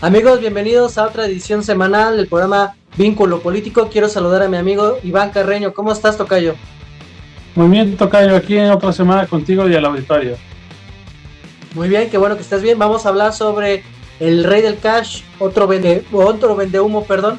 Amigos, bienvenidos a otra edición semanal del programa Vínculo Político. Quiero saludar a mi amigo Iván Carreño. ¿Cómo estás, tocayo? Muy bien, tocayo, aquí en otra semana contigo y al auditorio. Muy bien, qué bueno que estés bien. Vamos a hablar sobre el rey del cash, otro vendehumo, perdón.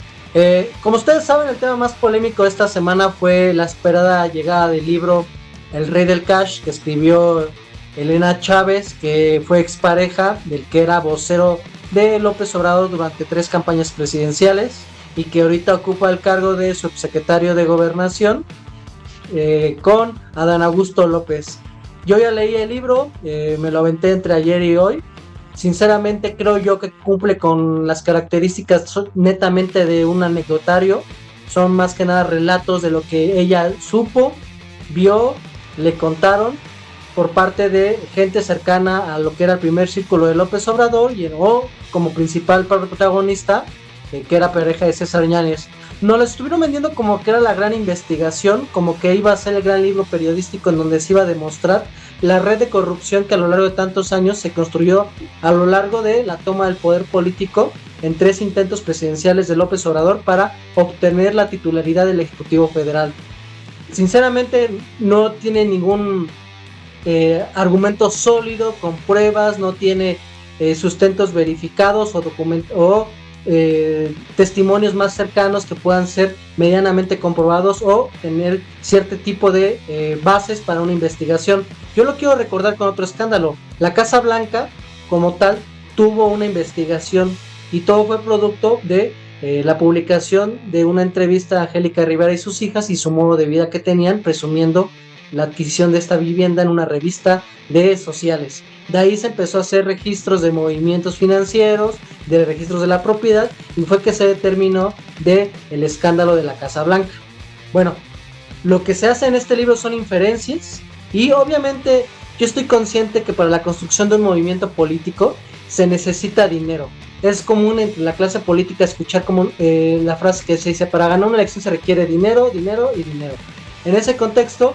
Como ustedes saben, el tema más polémico de esta semana fue la esperada llegada del libro El rey del cash, que escribió Elena Chávez, que fue expareja del que era vocero de López Obrador durante 3 campañas presidenciales y que ahorita ocupa el cargo de subsecretario de Gobernación, con Adán Augusto López. Yo ya leí el libro, me lo aventé entre ayer y hoy. Sinceramente creo yo que cumple con las características netamente de un anecdotario. Son más que nada relatos de lo que ella supo, vio, le contaron por parte de gente cercana a lo que era el primer círculo de López Obrador y como principal protagonista, que era pareja de César Yáñez. Nos lo estuvieron vendiendo como que era la gran investigación, como que iba a ser el gran libro periodístico en donde se iba a demostrar la red de corrupción que a lo largo de tantos años se construyó a lo largo de la toma del poder político en 3 intentos presidenciales de López Obrador para obtener la titularidad del Ejecutivo Federal. Sinceramente no tiene ningún argumento sólido, con pruebas, no tiene sustentos verificados o testimonios más cercanos que puedan ser medianamente comprobados o tener cierto tipo de bases para una investigación. Yo lo quiero recordar con otro escándalo. La Casa Blanca, como tal, tuvo una investigación y todo fue producto de la publicación de una entrevista a Angélica Rivera y sus hijas y su modo de vida que tenían, presumiendo la adquisición de esta vivienda en una revista de sociales. De ahí se empezó a hacer registros de movimientos financieros, de registros de la propiedad, y fue que se determinó del escándalo de la Casa Blanca. Bueno, lo que se hace en este libro son inferencias, y obviamente yo estoy consciente que para la construcción de un movimiento político se necesita dinero. Es común entre la clase política escuchar como la frase que se dice: para ganar una elección se requiere dinero, dinero y dinero. En ese contexto,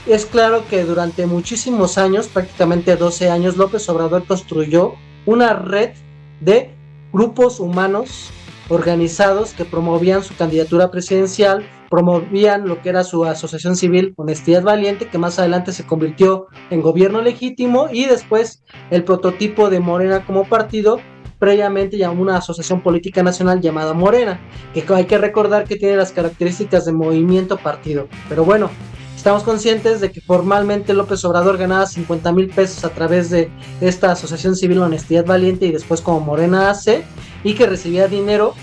es claro que durante muchísimos años, prácticamente 12 años, López Obrador construyó una red de grupos humanos organizados que promovían su candidatura presidencial, promovían lo que era su asociación civil Honestidad Valiente, que más adelante se convirtió en gobierno legítimo, y después el prototipo de Morena como partido, previamente llamó una asociación política nacional llamada Morena, que hay que recordar que tiene las características de movimiento partido. Pero bueno, estamos conscientes de que formalmente López Obrador ganaba 50,000 pesos a través de esta asociación civil Honestidad Valiente y después como Morena AC, y que recibía dinero,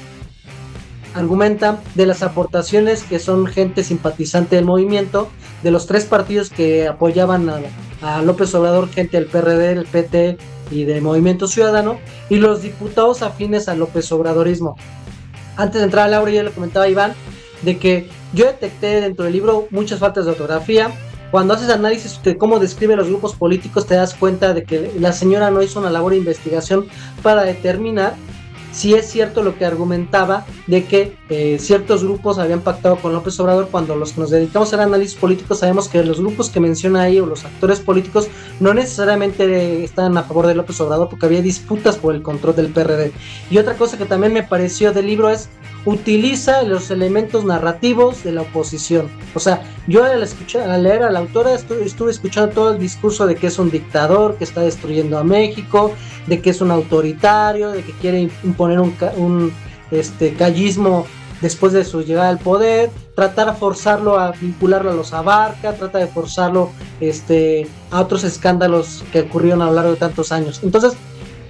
argumentan, de las aportaciones que son gente simpatizante del movimiento, de los 3 partidos que apoyaban a López Obrador, gente del PRD, del PT y del Movimiento Ciudadano, y los diputados afines al López Obradorismo. Antes de entrar al aula, yo le comentaba a Iván de que yo detecté dentro del libro muchas faltas de ortografía. Cuando haces análisis de cómo describe los grupos políticos, te das cuenta de que la señora no hizo una labor de investigación para determinar si es cierto lo que argumentaba de que ciertos grupos habían pactado con López Obrador, cuando los que nos dedicamos al análisis político sabemos que los grupos que menciona ahí o los actores políticos no necesariamente están a favor de López Obrador, porque había disputas por el control del PRD. Y otra cosa que también me pareció del libro utiliza los elementos de la oposición. O sea, yo al leer a la autora estuve escuchando todo el discurso de que es un dictador, que está destruyendo a México, de que es un autoritario, de que quiere imponer un callismo después de su llegada al poder, tratar de forzarlo a vincularlo a los Abarca, trata de forzarlo a otros escándalos que ocurrieron a lo largo de tantos años. Entonces,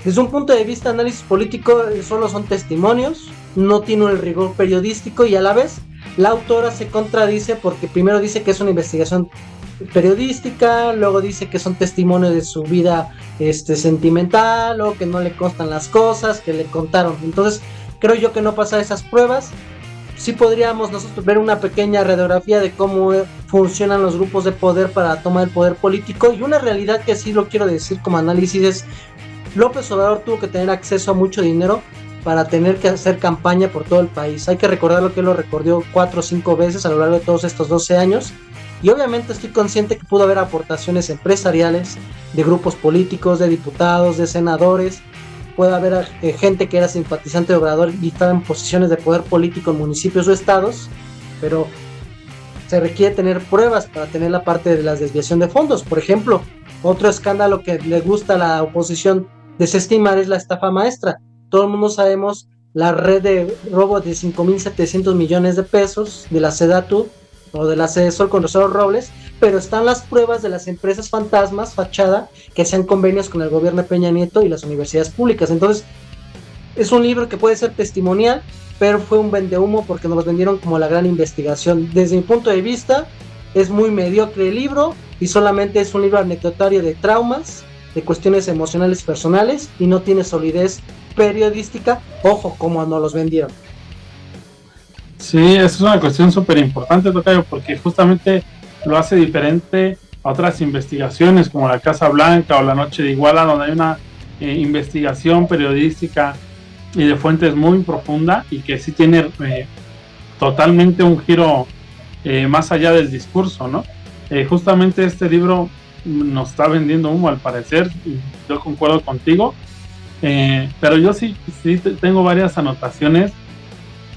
desde un punto de vista de análisis político, solo son testimonios, no tiene el rigor periodístico, y a la vez la autora se contradice, porque primero dice que es una investigación periodística, luego dice que son testimonios de su vida sentimental, o que no le constan las cosas que le contaron. Entonces creo yo que no pasa esas pruebas. Sí podríamos nosotros ver una pequeña radiografía de cómo funcionan los grupos de poder para tomar el poder político, y una realidad que sí lo quiero decir como análisis es: López Obrador tuvo que tener acceso a mucho dinero para tener que hacer campaña por todo el país. Hay que recordar lo que él lo recordó 4 o 5 veces a lo largo de todos estos 12 años. Y obviamente estoy consciente que pudo haber aportaciones empresariales, de grupos políticos, de diputados, de senadores, puede haber gente que era simpatizante de Obrador y estaba en posiciones de poder político en municipios o estados, pero se requiere tener pruebas para tener la parte de la desviación de fondos. Por ejemplo, otro escándalo que le gusta a la oposición desestimar es la estafa maestra. Todo el mundo sabemos la red de robo de 5.700 millones de pesos de la Sedatu o de la Sedesol con Rosario Robles, pero están las pruebas de las empresas fantasmas, fachada, que hacían convenios con el gobierno de Peña Nieto y las universidades públicas. Entonces, es un libro que puede ser testimonial, pero fue un vendehumo porque nos lo vendieron como la gran investigación. Desde mi punto de vista, es muy mediocre el libro y solamente es un libro anecdotario de traumas, de cuestiones emocionales personales y no tiene solidez periodística. Ojo, como nos los vendieron. Sí, es una cuestión súper importante, Tocayo, porque justamente lo hace diferente a otras investigaciones como la Casa Blanca o la Noche de Iguala, donde hay una investigación periodística y de fuentes muy profunda y que sí tiene totalmente un giro más allá del discurso, ¿no? Justamente este libro nos está vendiendo humo al parecer, y yo concuerdo contigo, pero yo sí tengo varias anotaciones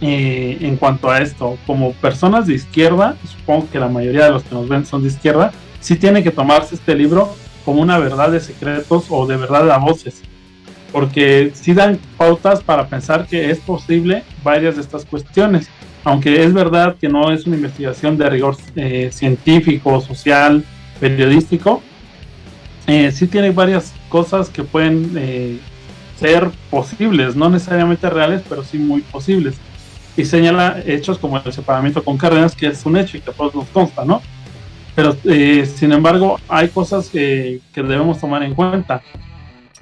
en cuanto a esto. Como personas de izquierda, supongo que la mayoría de los que nos ven son de izquierda, sí tiene que tomarse este libro como una verdad de secretos o de verdad a voces, porque sí dan pautas para pensar que es posible varias de estas cuestiones, aunque es verdad que no es una investigación de rigor científico, social, periodístico. Sí tiene varias cosas que pueden ser posibles, no necesariamente reales, pero sí muy posibles, y señala hechos como el separamiento con Cárdenas, que es un hecho y que a todos nos consta, ¿no? Pero sin embargo hay cosas que debemos tomar en cuenta.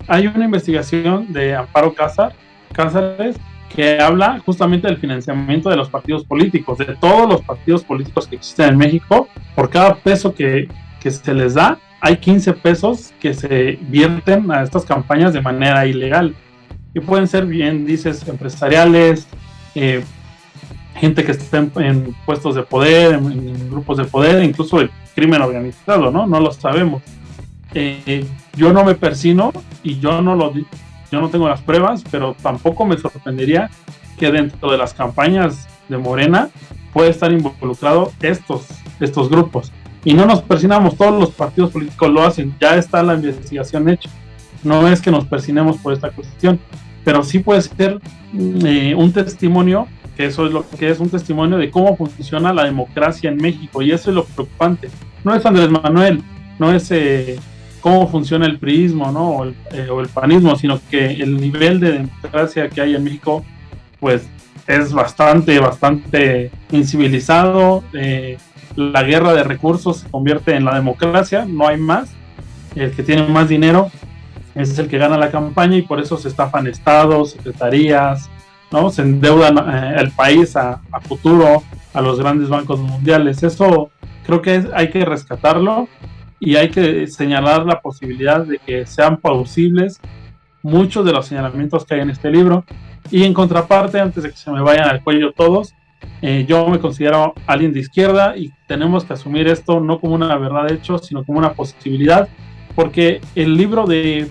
Hay una investigación de Amparo Cázares que habla justamente del financiamiento de los partidos políticos, de todos los partidos políticos que existen en México. Por cada peso que se les da, hay 15 pesos que se vierten a estas campañas de manera ilegal. Y pueden ser, bien dices, empresariales, gente que está en puestos de poder, en grupos de poder, incluso el crimen organizado, ¿no? No lo sabemos. Yo no me persino y yo no tengo las pruebas, pero tampoco me sorprendería que dentro de las campañas de Morena puede estar involucrado estos grupos. Y no nos persinamos, todos los partidos políticos lo hacen, ya está la investigación hecha. No es que nos persinemos por esta cuestión, pero sí puede ser un testimonio, que eso es lo que es un testimonio de cómo funciona la democracia en México, y eso es lo preocupante. No es Andrés Manuel, no es cómo funciona el priismo, ¿no? o el panismo, sino que el nivel de democracia que hay en México, pues es bastante incivilizado. La guerra de recursos se convierte en la democracia, no hay más. El que tiene más dinero es el que gana la campaña, y por eso se estafan estados, secretarías, ¿no? Se endeudan el país a futuro a los grandes bancos mundiales. Eso creo que hay que rescatarlo, y hay que señalar la posibilidad de que sean plausibles muchos de los señalamientos que hay en este libro. Y en contraparte, antes de que se me vayan al cuello todos, yo me considero alguien de izquierda, y tenemos que asumir esto no como una verdad de hecho, sino como una posibilidad, porque el libro de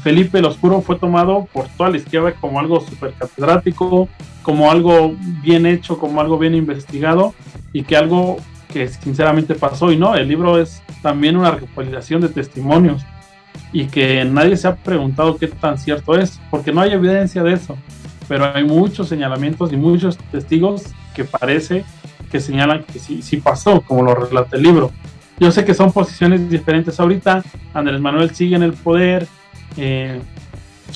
Felipe el Oscuro fue tomado por toda la izquierda como algo súper catedrático, como algo bien hecho, como algo bien investigado, y que algo que sinceramente pasó. Y no, el libro es también una recopilación de testimonios, y que nadie se ha preguntado qué tan cierto es, porque no hay evidencia de eso, pero hay muchos señalamientos y muchos testigos que parece que señalan que sí pasó, como lo relata el libro. Yo sé que son posiciones diferentes ahorita. Andrés Manuel sigue en el poder,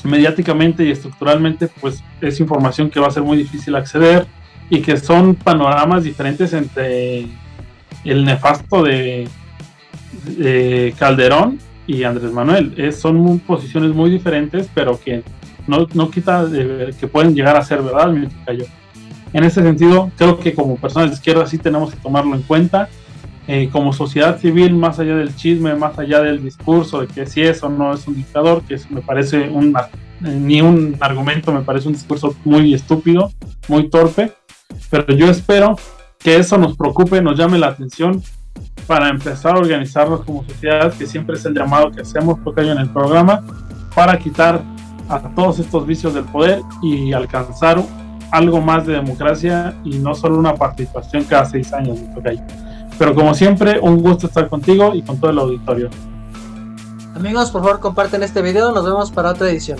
mediáticamente y estructuralmente, pues es información que va a ser muy difícil acceder, y que son panoramas diferentes entre el nefasto de Calderón y Andrés Manuel. Son posiciones muy diferentes, pero que no quita que pueden llegar a ser verdad, mi tocayo. En ese sentido, creo que como personas de izquierda sí tenemos que tomarlo en cuenta. Como sociedad civil, más allá del chisme, más allá del discurso de que si es o no es un dictador, que eso me parece ni un argumento, me parece un discurso muy estúpido, muy torpe, pero yo espero que eso nos preocupe, nos llame la atención para empezar a organizarnos como sociedad, que siempre es el llamado que hacemos, tocayo, en el programa, para quitar a todos estos vicios del poder y alcanzar algo más de democracia y no solo una participación cada 6 años, tocayo. Pero como siempre, un gusto estar contigo y con todo el auditorio. Amigos, por favor comparten este video, nos vemos para otra edición.